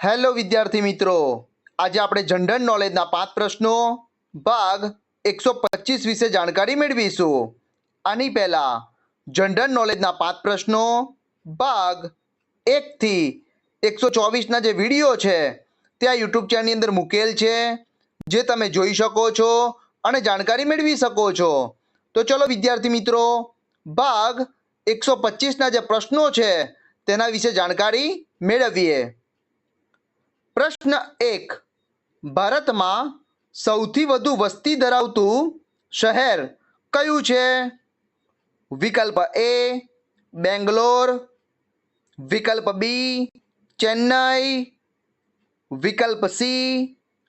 Hello વિદ્યાર્થી મિત્રો, આજે આપણે જનરલ નોલેજના 5 પ્રશ્નો ભાગ 125 વિશે જાણકારી મેળવીશું. આની પહેલા જનરલ નોલેજના 5 પ્રશ્નો ભાગ 1 થી 124 ના જે વિડીયો છે તે આ યુટ્યુબ ચેનલની અંદર મૂકેલ છે, જે તમે જોઈ શકો છો અને જાણકારી મેળવી શકો છો. તો ચલો વિદ્યાર્થી મિત્રો, ભાગ 125ના જે પ્રશ્નો છે તેના વિશે જાણકારી મેળવીએ. પ્રશ્ન 1. ભારતમાં સૌથી વધુ વસ્તી ધરાવતું શહેર કયું છે? વિકલ્પ એ બેંગ્લોર, વિકલ્પ બી ચેન્નઈ, વિકલ્પ સી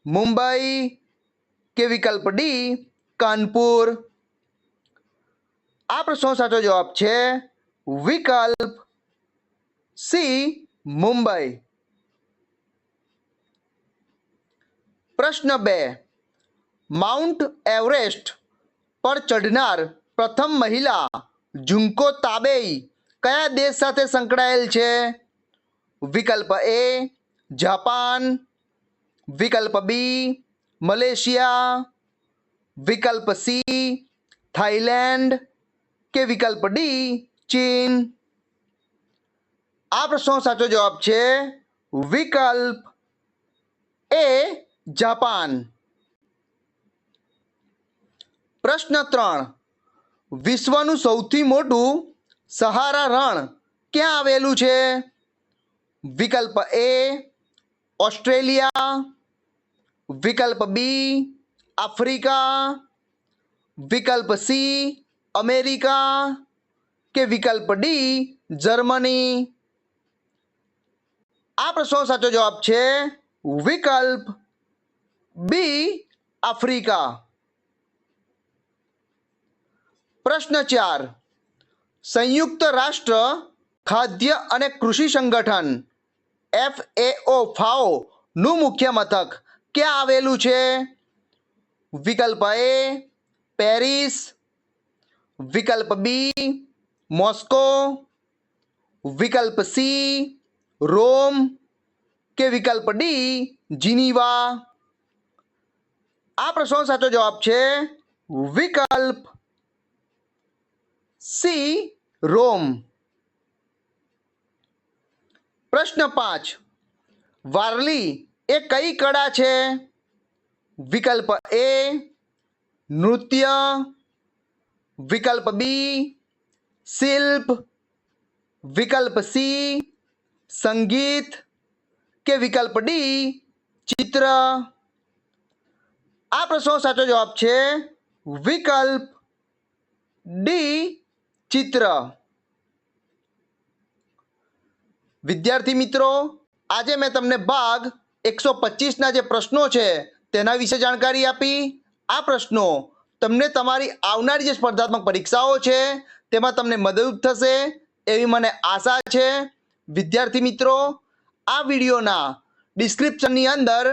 મુંબઈ કે વિકલ્પ ડી કાનપુર. આ પ્રશ્નનો સાચો જવાબ છે વિકલ્પ સી મુંબઈ. પ્રશ્ન 2. માઉન્ટ એવરેસ્ટ પર ચઢનાર પ્રથમ મહિલા જુન્કો તાબેઈ કયા દેશ સાથે સંકળાયેલ છે? વિકલ્પ એ જાપાન, વિકલ્પ બી મલેશિયા, વિકલ્પ સી થાઈલેન્ડ કે વિકલ્પ ડી ચીન. આ પ્રશ્નનો સાચો જવાબ છે વિકલ્પ એ જાપાન. પ્રશ્ન 3. વિશ્વનું સૌથી મોટું સહારા રણ ક્યાં આવેલું છે? વિકલ્પ એ ઓસ્ટ્રેલિયા, વિકલ્પ બી આફ્રિકા, વિકલ્પ સી અમેરિકા કે વિકલ્પ ડી જર્મની. આ પ્રશ્નનો સાચો જવાબ છે વિકલ્પ બી આફ્રિકા. પ્રશ્ન 4. સંયુક્ત રાષ્ટ્ર ખાદ્ય અને કૃષિ સંગઠન FAO નું મુખ્ય મથક ક્યાં આવેલું છે? વિકલ્પ એ પેરિસ, વિકલ્પ બી મોસ્કો, વિકલ્પ સી રોમ કે વિકલ્પ ડી જીનીવા. આ પ્રશ્નનો સાચો જવાબ છે વિકલ્પ સી રોમ. પ્રશ્ન 5. વારલી એ કઈ કળા છે? વિકલ્પ એ નૃત્ય, વિકલ્પ બી શિલ્પ, વિકલ્પ સી સંગીત કે વિકલ્પ ડી ચિત્ર. આ પ્રશ્નનો સાચો જવાબ છે વિકલ્પ ડી ચિત્ર. વિદ્યાર્થી મિત્રો, આજે મેં તમને ભાગ 125ના જે પ્રશ્નો છે તેના વિશે જાણકારી આપી. આ પ્રશ્નો તમને તમારી આવનારી જે સ્પર્ધાત્મક પરીક્ષાઓ છે તેમાં તમને મદદરૂપ થશે એવી મને આશા છે. વિદ્યાર્થી મિત્રો, આ વિડીયોના ડિસ્ક્રિપ્શનની અંદર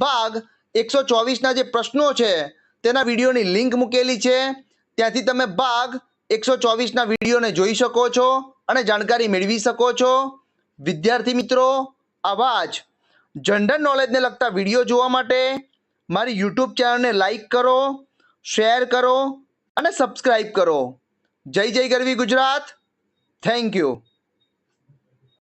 ભાગ 124ના જે પ્રશ્નો છે તેના વિડીયોની લિંક મૂકેલી છે, ત્યાંથી તમે ભાગ 124ના વિડીયોને જોઈ શકો છો અને જાણકારી મેળવી શકો છો. વિદ્યાર્થી મિત્રો, આવા જ જનરલ નોલેજને લગતા વિડીયો જોવા માટે મારી યુટ્યુબ ચેનલને લાઈક કરો, શેર કરો અને સબસ્ક્રાઈબ કરો. જય જય ગરવી ગુજરાત. Thank you.